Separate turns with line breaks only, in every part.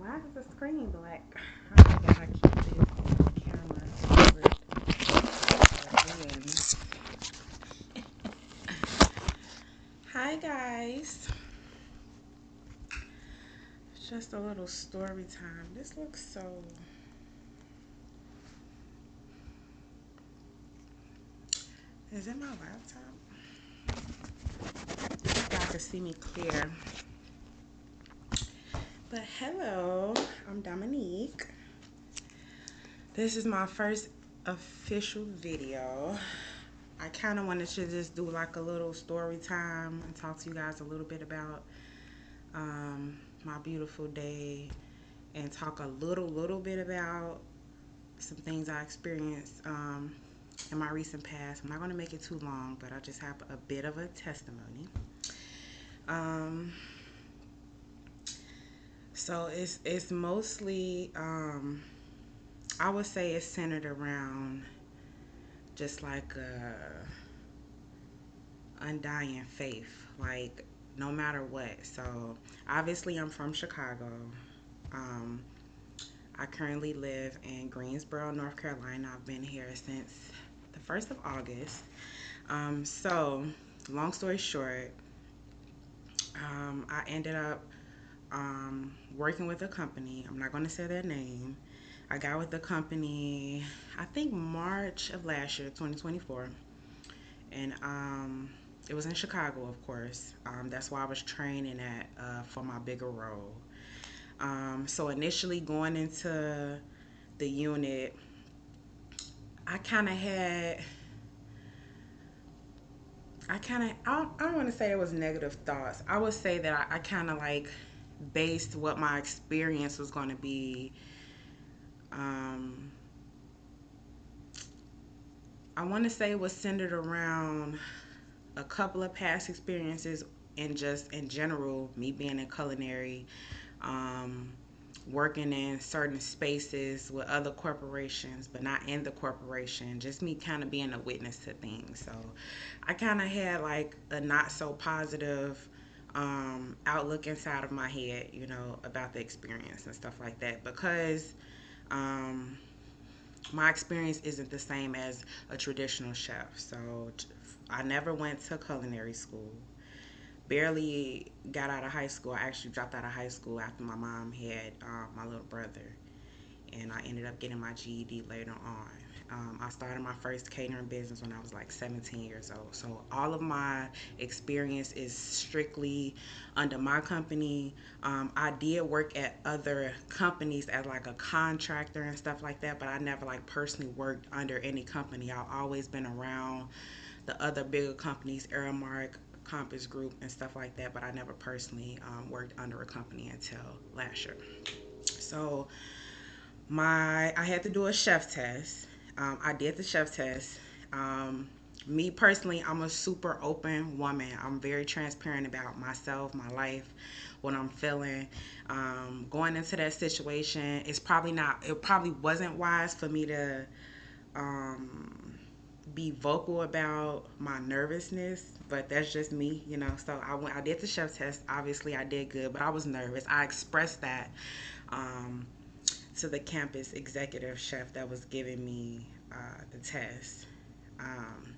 Why is the screen black? Oh my god, I keep this camera covered again. Hi guys. It's just a little story time. This looks so. Is it my laptop? Y'all can see me clear. But hello, I'm Dominique. This is my first official video. I kind of wanted to just do like a little story time and talk to you guys a little bit about my beautiful day and talk a little bit about some things I experienced in my recent past. I'm not going to make it too long, but I just have a bit of a testimony. Um, so it's mostly I would say it's centered around just like a undying faith, like no matter what. So obviously I'm from Chicago. Um, I currently live in Greensboro, North Carolina. I've been here since the 1st of August. So long story short, I ended up working with a company. I'm not going to say their name. I got with the company, I think March of last year, 2024. And it was in Chicago, of course. That's why I was training at for my bigger role. So initially going into the unit, I kind of had, I don't want to say it was negative thoughts. I would say that I kind of like based what my experience was going to be. Um, I want to say it was centered around a couple of past experiences and just in general, me being in culinary, um, working in certain spaces with other corporations, but not in the corporation, just me kind of being a witness to things. So I kind of had like a not so positive outlook inside of my head, about the experience and stuff like that because um, my experience isn't the same as a traditional chef. So I never went to culinary school. Barely got out of high school. I actually dropped out of high school after my mom had my little brother, and I ended up getting my GED later on. I started my first catering business when I was like 17 years old. So all of my experience is strictly under my company. I did work at other companies as like a contractor and stuff like that, but I never like personally worked under any company. I've always been around the other bigger companies, Aramark, Compass Group, and stuff like that, but I never personally worked under a company until last year. So I had to do a chef test. I did the chef test. Um, Me personally, I'm a super open woman. I'm very transparent about myself, my life, what I'm feeling. Going into that situation, it probably wasn't wise for me to um, be vocal about my nervousness, but that's just me. So I did the chef test. Obviously, I did good, but I was nervous. I expressed that. Um, to the campus executive chef that was giving me the test, um,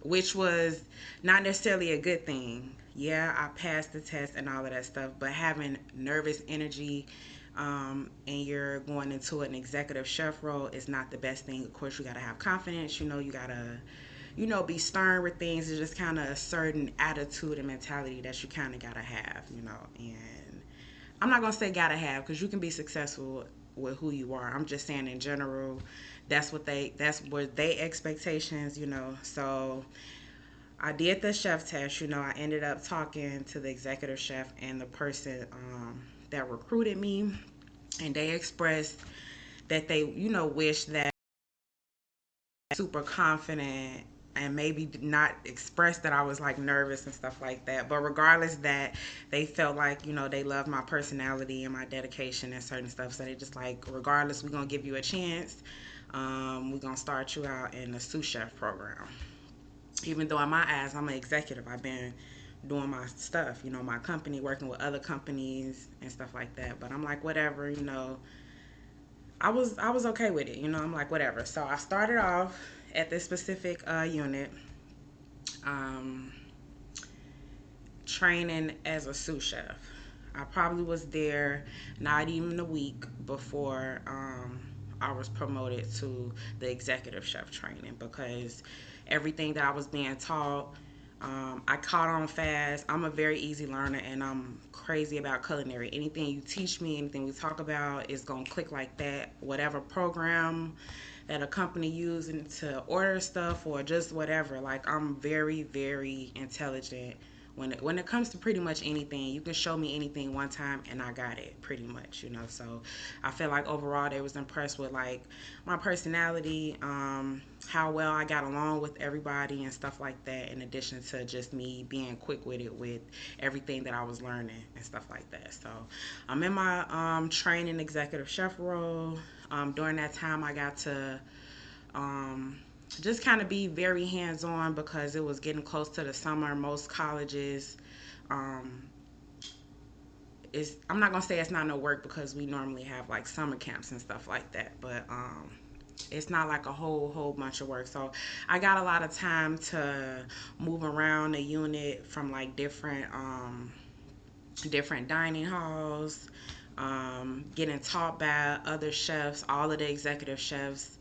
which was not necessarily a good thing. Yeah, I passed the test and all of that stuff, but having nervous energy and you're going into an executive chef role is not the best thing. Of course, you got to have confidence. You got to, be stern with things. It's just kind of a certain attitude and mentality that you kind of got to have. And I'm not gonna say gotta have because you can be successful with who you are. I'm just saying in general, that's what they expectations. So I did the chef test. I ended up talking to the executive chef and the person that recruited me, and they expressed that they wish that super confident and maybe not express that I was like nervous and stuff like that. But regardless, that they felt like, they loved my personality and my dedication and certain stuff. So they just like, regardless, we're going to give you a chance. We're going to start you out in the sous chef program. Even though in my eyes, I'm an executive. I've been doing my stuff, you know, my company, working with other companies and stuff like that. But I'm like, whatever, you know, I was okay with it, you know. I'm like, whatever. So I started off at this specific unit, um, training as a sous chef. I probably was there not even a week before I was promoted to the executive chef training, because everything that I was being taught, I caught on fast. I'm a very easy learner, and I'm crazy about culinary. Anything you teach me, anything we talk about is going to click like that. Whatever program that a company using to order stuff or just whatever, like I'm very, very intelligent when it comes to pretty much anything. You can show me anything one time and I got it pretty much, you know. So I feel like overall they was impressed with like my personality, how well I got along with everybody and stuff like that, in addition to just me being quick with it with everything that I was learning and stuff like that. So I'm in my training executive chef role. During that time I got to um, just kind of be very hands on, because it was getting close to the summer. Most colleges, um, I'm not gonna say it's not no work, because we normally have like summer camps and stuff like that, but it's not like a whole bunch of work. So I got a lot of time to move around the unit from like different dining halls, getting taught by other chefs. All of the executive chefs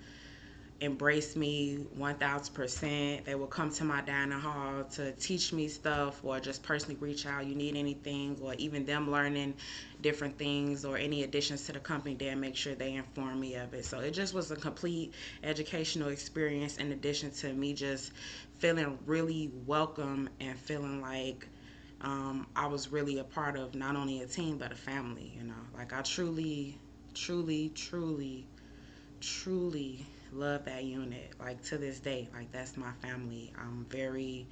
embrace me 1000%. They will come to my dining hall to teach me stuff, or just personally reach out, you need anything, or even them learning different things or any additions to the company, they'll make sure they inform me of it. So it just was a complete educational experience, in addition to me just feeling really welcome and feeling like I was really a part of not only a team but a family, you know. Like I truly love that unit. Like to this day, like that's my family. I'm very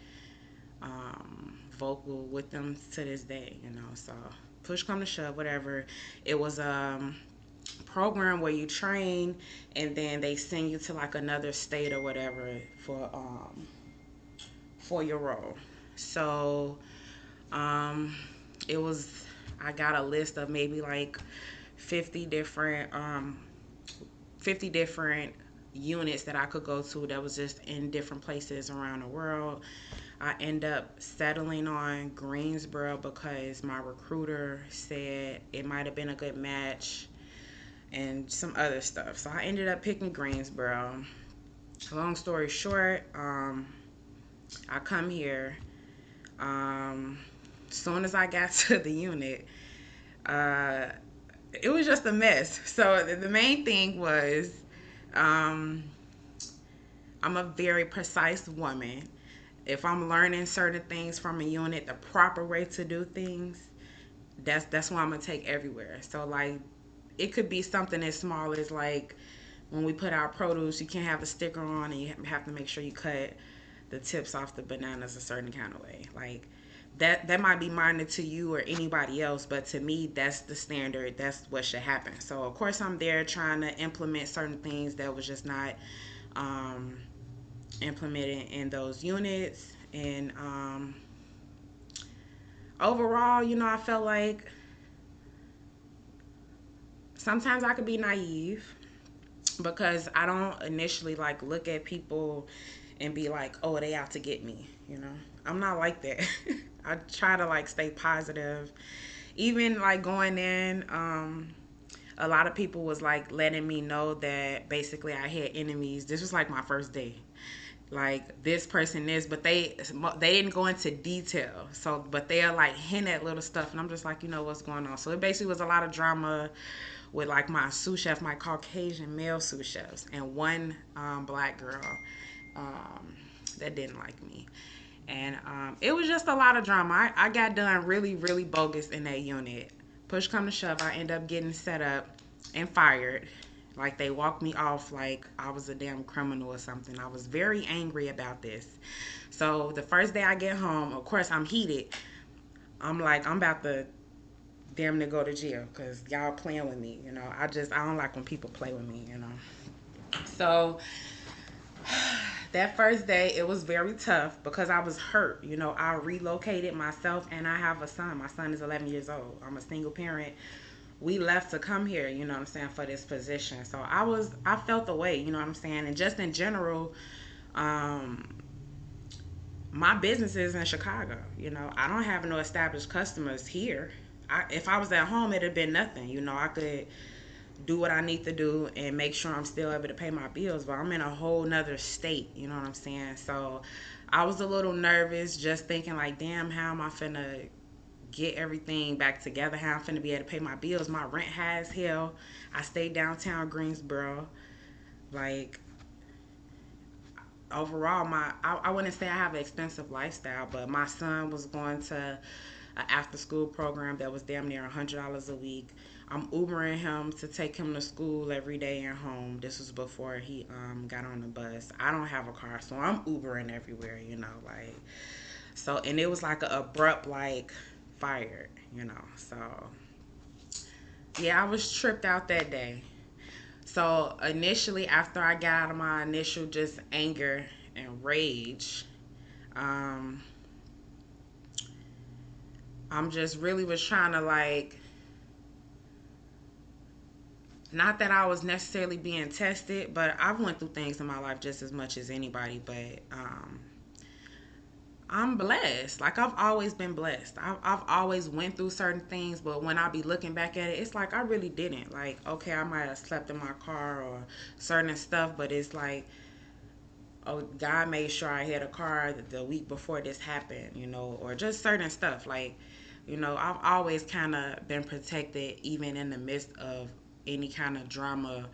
vocal with them to this day, you know. So push come to shove, whatever. It was program where you train and then they send you to like another state or whatever for your role. So um, it was, I got a list of maybe like 50 different 50 different units that I could go to that was just in different places around the world. I end up settling on Greensboro because my recruiter said it might have been a good match and some other stuff. So I ended up picking Greensboro. Long story short, I come here. Um, soon as I got to the unit, uh, it was just a mess. So the main thing was, um, I'm a very precise woman. If I'm learning certain things from a unit, the proper way to do things, that's what I'm gonna take everywhere. So like, it could be something as small as like when we put our produce, you can't have the sticker on, and you have to make sure you cut the tips off the bananas a certain kind of way. Like that might be minor to you or anybody else, but to me, that's the standard. That's what should happen. So of course, I'm there trying to implement certain things that was just not um, implemented in those units. And overall, you know, I felt like sometimes I could be naive, because I don't initially like look at people and be like, oh, they out to get me, you know. I'm not like that. I try to like stay positive. Even like going in, a lot of people was like letting me know that basically I had enemies. This was like my first day. Like this person is, but they didn't go into detail. So, but they'll like hint at little stuff, and I'm just like, you know what's going on. So it basically was a lot of drama with like my sous chef, my Caucasian male sous chefs, and one black girl um, that didn't like me. And it was just a lot of drama. I got done really bogus in that unit. Push come to shove, I end up getting set up and fired. Like they walked me off like I was a damn criminal or something. I was very angry about this. So the first day I get home, of course I'm heated. I'm like, I'm about to damn near go to jail because y'all playing with me. You know, I don't like when people play with me. You know. So That first day, it was very tough because I was hurt. I relocated myself and I have a son. My son is 11 years old. I'm a single parent. We left to come here, you know what I'm saying, for this position. So I felt the way, you know what I'm saying? And just in general, um, my business is in Chicago. I don't have no established customers here. If I was at home, it'd have been nothing. I could do what I need to do and make sure I'm still able to pay my bills. But I'm in a whole nother state, you know what I'm saying? So I was a little nervous, just thinking like, damn, how am I finna get everything back together? How I'm finna be able to pay my bills? My rent high as hell. I stay downtown Greensboro. Like, overall, I wouldn't say I have an expensive lifestyle, but my son was going to an after school program that was damn near $100 a week. I'm Ubering him to take him to school every day and home. This was before he got on the bus. I don't have a car, so I'm Ubering everywhere, like. So, and it was like a abrupt, like, fired, So, yeah, I was tripped out that day. So initially, after I got out of my initial just anger and rage, um, I'm just really was trying to, like, not that I was necessarily being tested, but I've went through things in my life just as much as anybody. But I'm blessed. Like, I've always been blessed. I've always went through certain things, but when I be looking back at it, it's like I really didn't. Like, okay, I might have slept in my car or certain stuff, but it's like, oh, God made sure I had a car the week before this happened, or just certain stuff. Like, I've always kind of been protected, even in the midst of any kind of drama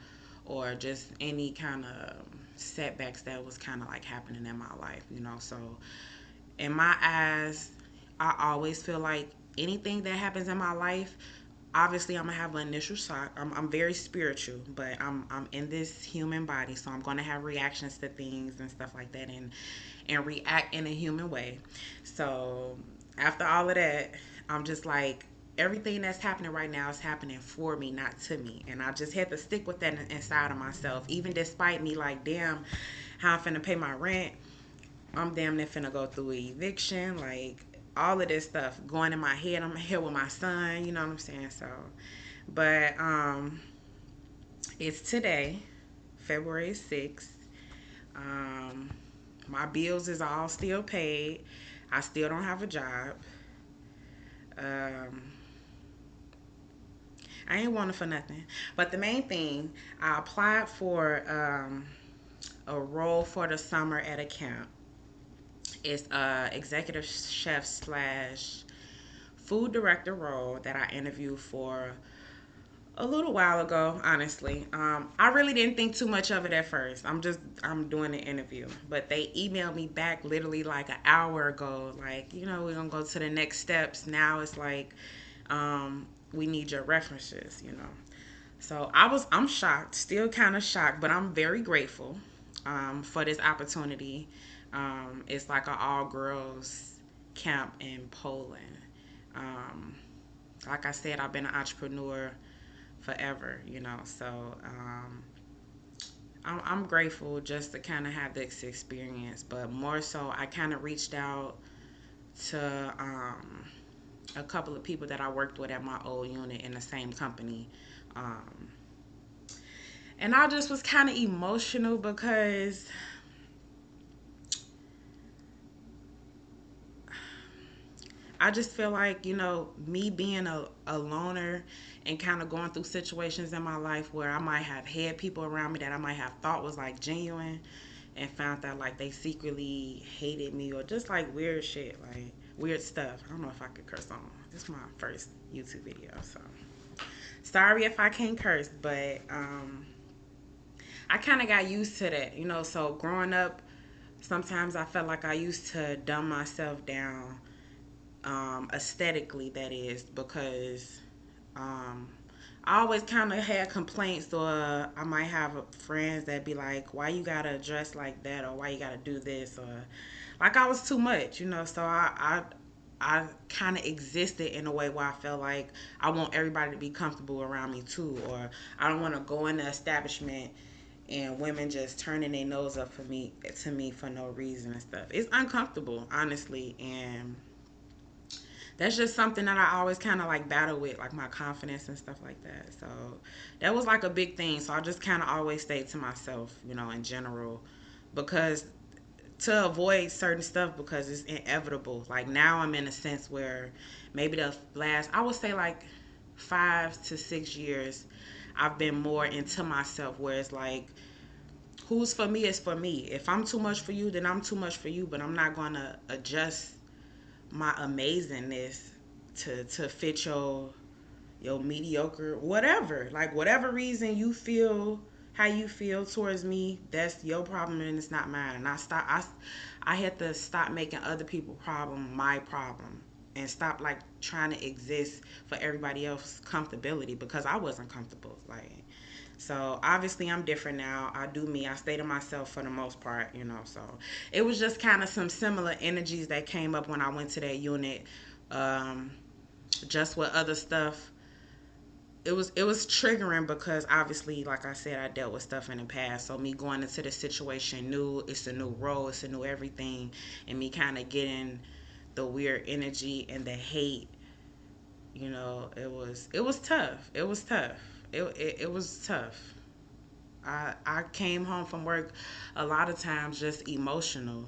or just any kind of setbacks that was kind of like happening in my life. So, in my eyes, I always feel like anything that happens in my life, obviously I'm gonna have an initial shock. I'm very spiritual, but I'm in this human body, so I'm gonna have reactions to things and stuff like that, and react in a human way. So after all of that, I'm just like, everything that's happening right now is happening for me, not to me. And I just had to stick with that inside of myself, even despite me like, damn, how I'm finna pay my rent. I'm damn near finna go through an eviction, like all of this stuff going in my head. I'm here with my son, you know what I'm saying? So, but it's today, February 6th. Um, my bills is all still paid. I still don't have a job. Um, I ain't wanting for nothing. But the main thing, I applied for a role for the summer at a camp. It's a executive chef slash food director role that I interviewed for a little while ago, honestly. I really didn't think too much of it at first. I'm doing the interview. But they emailed me back literally like an hour ago, like, we're gonna go to the next steps. Now it's like, we need your references. So I'm shocked, still kind of shocked, but I'm very grateful for this opportunity. It's like an all girls camp in Poland. Um, like I said, I've been an entrepreneur forever. So I'm grateful just to kind of have this experience, but more so, I kind of reached out to a couple of people that I worked with at my old unit in the same company. Um, and I just was kind of emotional because I just feel like, me being a loner and kind of going through situations in my life where I might have had people around me that I might have thought was like genuine, and found out like they secretly hated me, or just like weird shit, like weird stuff. I don't know if I could curse on. This is my first YouTube video, so sorry if I can't curse, but I kind of got used to that. So growing up, sometimes I felt like I used to dumb myself down, aesthetically, that is, because um, I always kind of had complaints, or I might have friends that be like, why you gotta dress like that, or why you gotta do this, or like I was too much. So I kind of existed in a way where I felt like I want everybody to be comfortable around me too, or I don't want to go in the establishment and women just turning their nose up for me to me for no reason and stuff. It's uncomfortable, honestly, and that's just something that I always kind of like battle with, like my confidence and stuff like that. So that was like a big thing. So I just kind of always stayed to myself, in general, because to avoid certain stuff because it's inevitable. Like now I'm in a sense where maybe the last, I would say like 5 to 6 years, I've been more into myself where it's like, who's for me is for me. If I'm too much for you, then I'm too much for you, but I'm not going to adjust my amazingness to fit your mediocre whatever, like whatever reason you feel how you feel towards me, that's your problem and it's not mine. And I had to stop making other people's problem my problem and stop like trying to exist for everybody else's comfortability because I wasn't comfortable. Like, so obviously I'm different now. I do me. I stay to myself for the most part, So it was just kind of some similar energies that came up when I went to that unit. Um, just with other stuff, it was triggering because obviously, like I said, I dealt with stuff in the past. So me going into the situation new, it's a new role, it's a new everything, and me kind of getting the weird energy and the hate. It was tough. It was tough. It was tough. I came home from work a lot of times just emotional,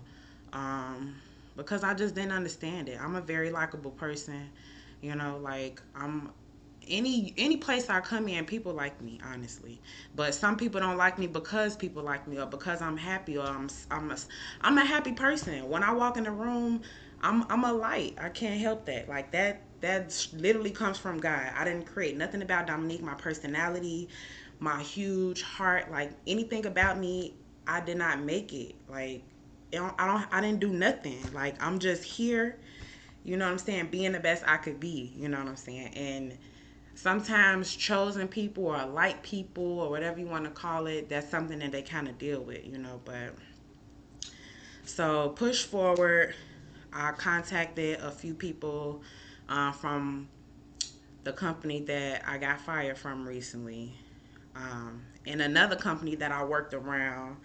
um, because I just didn't understand it. I'm a very likable person, like I'm any place I come in, people like me, honestly. But some people don't like me because people like me, or because I'm happy, or I'm a happy person. When I walk in the room, I'm a light. I can't help that. Like that literally comes from God. I didn't create nothing about Dominique, my personality, my huge heart, like anything about me. I did not make it. Like I didn't do nothing. Like I'm just here. You know what I'm saying? Being the best I could be. You know what I'm saying? And sometimes chosen people or like people or whatever you want to call it, that's something that they kind of deal with. But so push forward. I contacted a few people from the company that I got fired from recently, and another company that I worked around.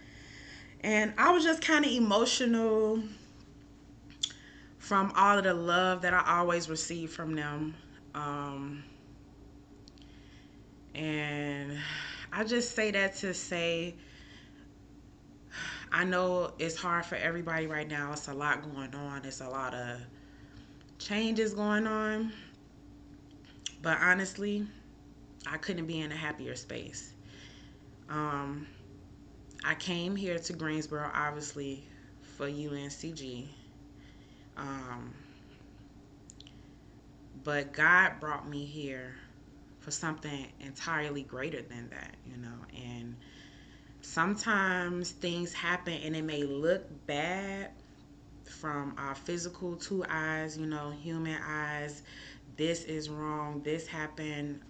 And I was just kind of emotional from all of the love that I always received from them. Um, and I just say that to say, I know it's hard for everybody right now. It's a lot going on. It's a lot of changes going on. But honestly, I couldn't be in a happier space. Um, I came here to Greensboro, obviously, for UNCG. Um, but God brought me here for something entirely greater than that. And sometimes things happen and it may look bad from our physical two eyes, human eyes. This is wrong. This happened.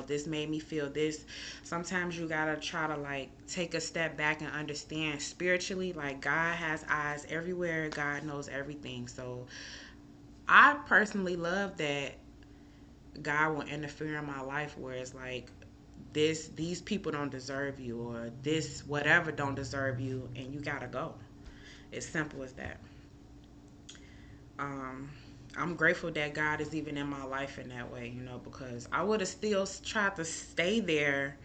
This made me feel this. Sometimes you gotta try to like take a step back and understand spiritually, like God has eyes everywhere. God knows everything. So I personally love that God will interfere in my life where it's like these people don't deserve you, or this whatever don't deserve you, and you gotta go. It's simple as that. um, I'm grateful that God is even in my life in that way, because I would have still tried to stay there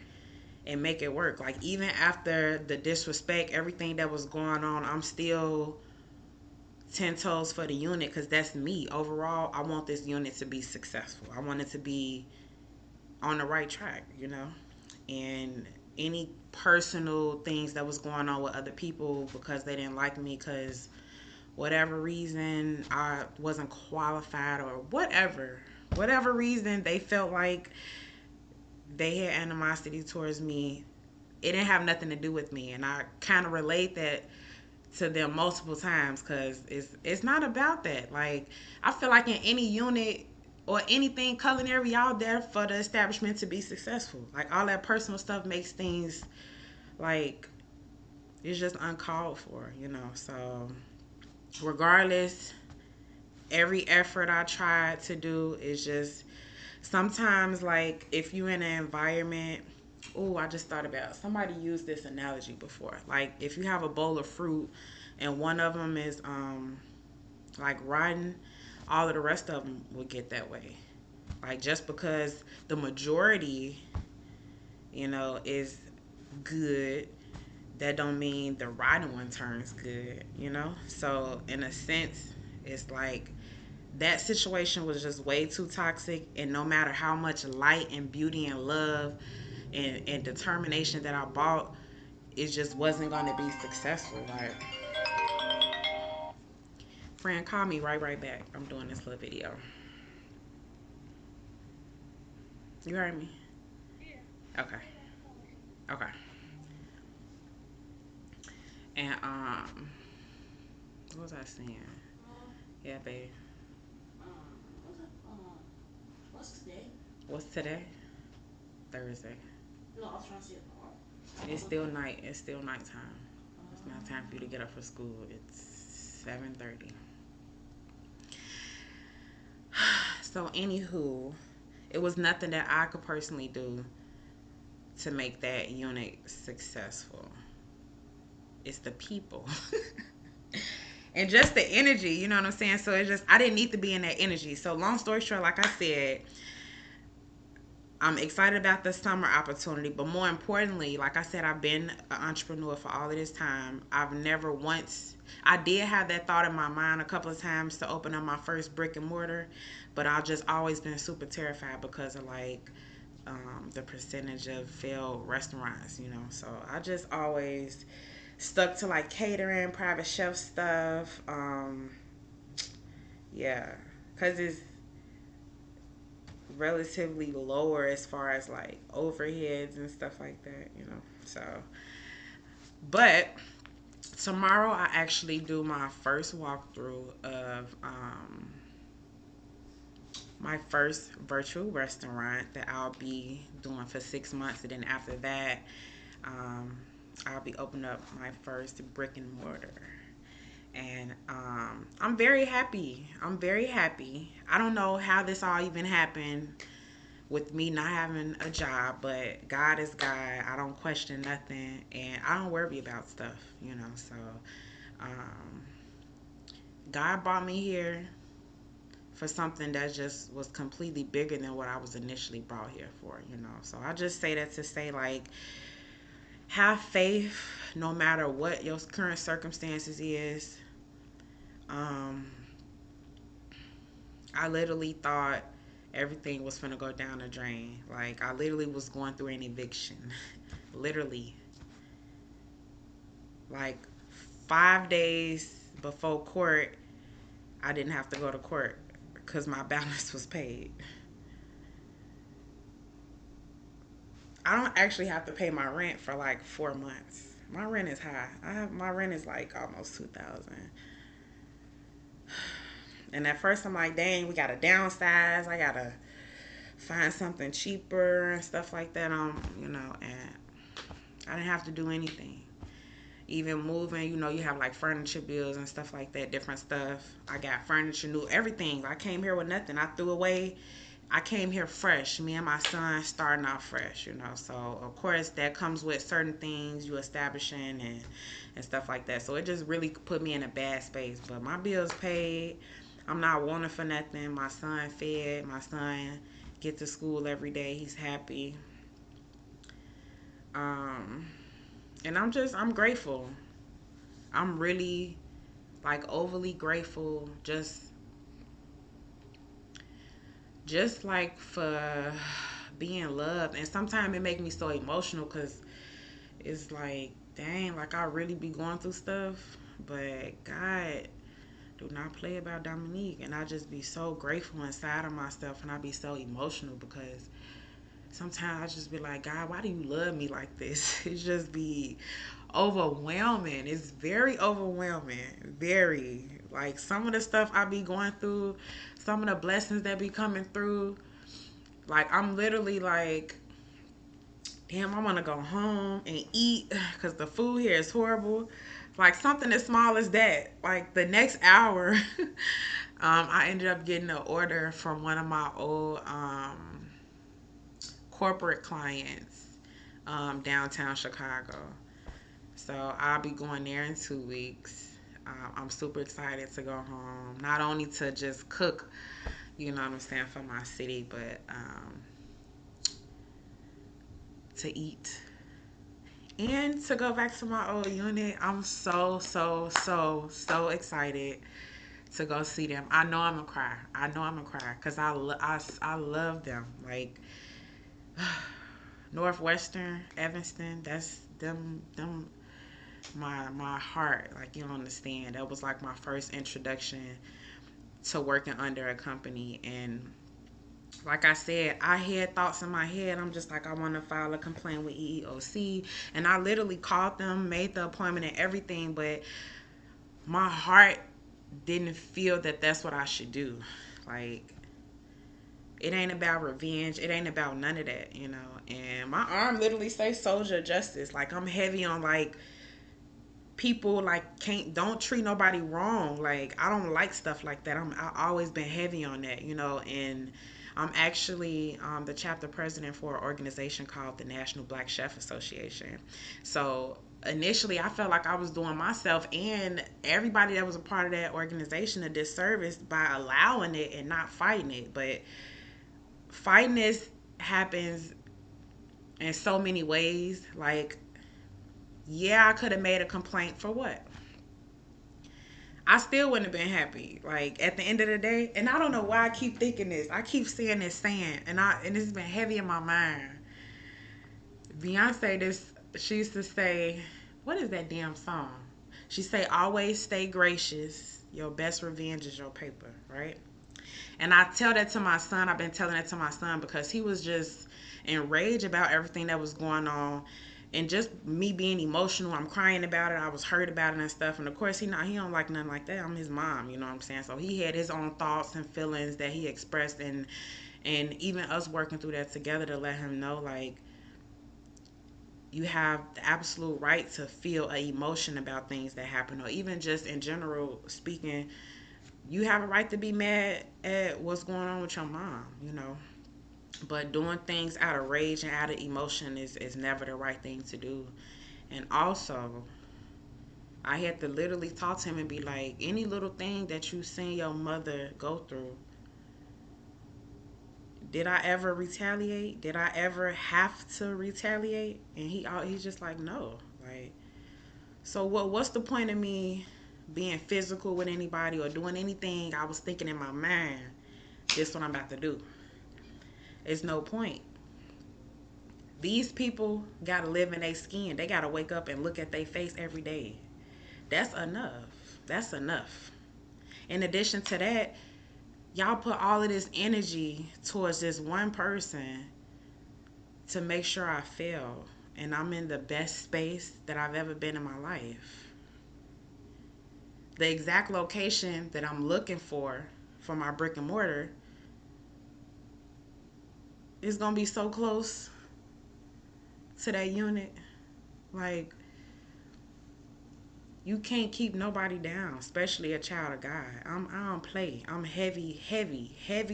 and make it work. Like, even after the disrespect, everything that was going on, I'm still 10 toes for the unit because that's me. Overall, I want this unit to be successful. I want it to be on the right track. And any personal things that was going on with other people because they didn't like me because whatever reason I wasn't qualified, or whatever reason they felt like they had animosity towards me, it didn't have nothing to do with me. And I kind of relate that to them multiple times because it's not about that. Like, I feel like in any unit or anything culinary, y'all there for the establishment to be successful. Like, all that personal stuff makes things like it's just uncalled for. So regardless, every effort I try to do is just sometimes, like, if you're in an environment Oh, I just thought about somebody used this analogy before. Like if you have a bowl of fruit and one of them is like rotten, all of the rest of them will get that way. Like just because the majority, is good, that don't mean the rotten one turns good. So in a sense, it's like that situation was just way too toxic, and no matter how much light and beauty and love and determination that I bought, it just wasn't going to be successful. Like, friend, call me right back. I'm doing this little video. You heard me? Okay. Okay. And what was I saying? Yeah, babe. What's today? What's today? Thursday. No, I was trying to see it. It's still night. It's still nighttime. It's not time for you to get up for school. It's 7:30. So, anywho, it was nothing that I could personally do to make that unit successful. It's the people. And just the energy, you know what I'm saying? So it's just, I didn't need to be in that energy. So long story short, like I said, I'm excited about the summer opportunity, but more importantly, like I said, I've been an entrepreneur for all of this time. I've never once, I did have that thought in my mind a couple of times to open up my first brick and mortar, but I've just always been super terrified because of like the percentage of failed restaurants. So I just always stuck to like catering, private chef stuff. Yeah, because it's relatively lower as far as like overheads and stuff like that. So, but tomorrow I actually do my first walkthrough of my first virtual restaurant that I'll be doing for 6 months, and then after that, um, I'll be opening up my first brick and mortar. And I'm very happy. I'm very happy. I don't know how this all even happened with me not having a job, but God is God. I don't question nothing, and I don't worry about stuff. So um, God brought me here for something that just was completely bigger than what I was initially brought here for. So I just say that to say, like, have faith no matter what your current circumstances is. Um, I literally thought everything was gonna go down the drain. Like, I literally was going through an eviction. Literally. Like 5 days before court, I didn't have to go to court because my balance was paid. I don't actually have to pay my rent for like 4 months. My rent is high. My rent is like almost 2,000. And at first I'm like, dang, we gotta downsize. I gotta find something cheaper and stuff like that. And I didn't have to do anything. Even moving, you have like furniture bills and stuff like that, different stuff. I got furniture, new everything. I came here with nothing. I threw away. I came here fresh. Me and my son starting out fresh. So of course that comes with certain things you establishing and stuff like that. So it just really put me in a bad space. But my bills paid. I'm not wanting for nothing. My son fed. My son get to school every day. He's happy. Um, and I'm grateful. I'm really like overly grateful just like for being loved. And sometimes it make me so emotional because it's like, dang, like I really be going through stuff, but God do not play about Dominique. And I just be so grateful inside of myself, and I be so emotional because sometimes I just be like, God, why do you love me like this? It just be overwhelming. It's very overwhelming. Very. Like some of the stuff I be going through, some of the blessings that be coming through, like I'm literally like, damn, I want to go home and eat because the food here is horrible. Like something as small as that. Like the next hour, I ended up getting an order from one of my old corporate clients. downtown Chicago. So I'll be going there in 2 weeks. I'm super excited to go home. Not only to just cook, you know what I'm saying, for my city, but to eat and to go back to my old unit. I'm so excited to go see them. I know I'm gonna cry. I know I'm gonna cry because I love them. Like Northwestern, Evanston. That's them. My heart. Like you don't understand. That was like my first introduction to working under a company. And like I said, I had thoughts in my head. I'm just like, I want to file a complaint with EEOC. And I literally called them, made the appointment and everything. But my heart didn't feel that that's what I should do. Like, it ain't about revenge. It ain't about none of that, you know. And my arm literally says soldier of justice. Like, I'm heavy on, like, people like don't treat nobody wrong. Like I don't like stuff like that. I always been heavy on that, you know. And I'm actually the chapter president for an organization called the National Black Chef Association. So initially I felt like I was doing myself and everybody that was a part of that organization a disservice by allowing it and not fighting it. But fighting this happens in so many ways. Like, yeah, I could have made a complaint for what? I still wouldn't have been happy. Like at the end of the day, and I don't know why I keep thinking this. I keep seeing this saying, and this has been heavy in my mind. Beyonce, this she used to say, what is that damn song? She say, always stay gracious. Your best revenge is your paper, right? And I tell that to my son. I've been telling that to my son because he was just enraged about everything that was going on. And just me being emotional, I'm crying about it. I was hurt about it and stuff. And of course, he don't like nothing like that. I'm his mom, you know what I'm saying? So he had his own thoughts and feelings that he expressed, and even us working through that together to let him know, like, you have the absolute right to feel an emotion about things that happen, or even just in general speaking, you have a right to be mad at what's going on with your mom, you know. But doing things out of rage and out of emotion is never the right thing to do. And also, I had to literally talk to him and be like, any little thing that you seen your mother go through, did I ever retaliate? Did I ever have to retaliate? And he's just like, no. Like, so what's the point of me being physical with anybody or doing anything I was thinking in my mind? This what I'm about to do. It's no point. These people gotta live in their skin. They gotta wake up and look at their face every day. That's enough. That's enough. In addition to that, y'all put all of this energy towards this one person to make sure I fail. And I'm in the best space that I've ever been in my life. The exact location that I'm looking for my brick and mortar is gonna be so close to that unit. Like, you can't keep nobody down, especially a child of God. I don't play. I'm heavy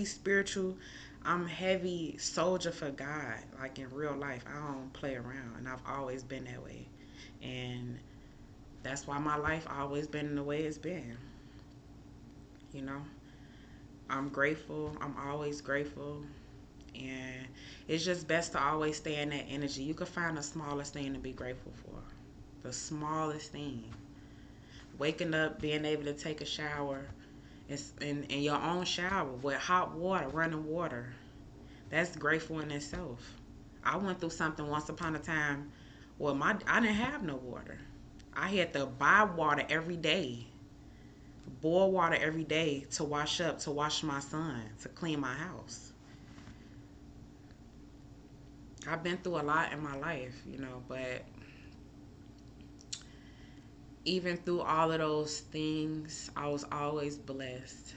spiritual. I'm heavy soldier for God. Like in real life, I don't play around, and I've always been that way. And that's why my life always been the way it's been. You know, I'm grateful. I'm always grateful, and it's just best to always stay in that energy. You can find the smallest thing to be grateful for. The smallest thing. Waking up, being able to take a shower, in your own shower with hot water, running water. That's grateful in itself. I went through something once upon a time. Well, I didn't have no water. I had to buy water every day, boil water every day to wash up, to wash my son, to clean my house. I've been through a lot in my life, you know, but even through all of those things, I was always blessed.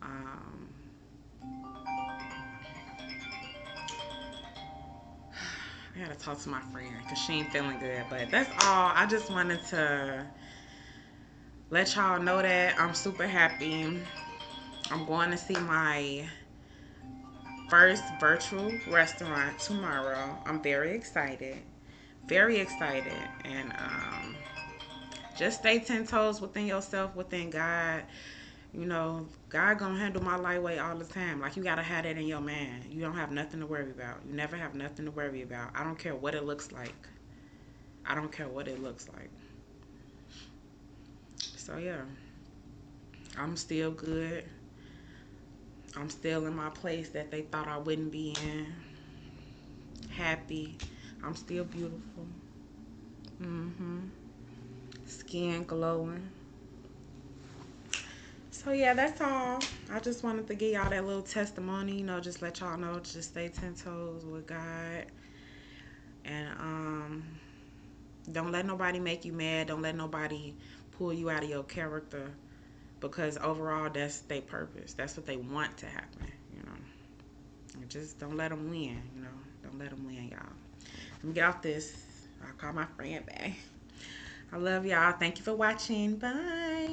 Um, I gotta talk to my friend because she ain't feeling good. But that's all. I just wanted to let y'all know that I'm super happy. I'm going to see my first virtual restaurant tomorrow. I'm very excited. Very excited. And just stay 10 toes within yourself, within God. You know, God gonna handle my lightweight all the time. Like, you gotta have that in your man. You don't have nothing to worry about. You never have nothing to worry about. I don't care what it looks like. I don't care what it looks like. So yeah, I'm still good. I'm still in my place that they thought I wouldn't be in. Happy. I'm still beautiful. hmm Skin glowing. So yeah, that's all. I just wanted to give y'all that little testimony, just let y'all know, just stay 10 toes with God. And don't let nobody make you mad. Don't let nobody pull you out of your character, because overall that's their purpose. That's what they want to happen. And just don't let them win. Don't let them win, y'all. Let me get off this. I'll call my friend back. I love y'all. Thank you for watching. Bye.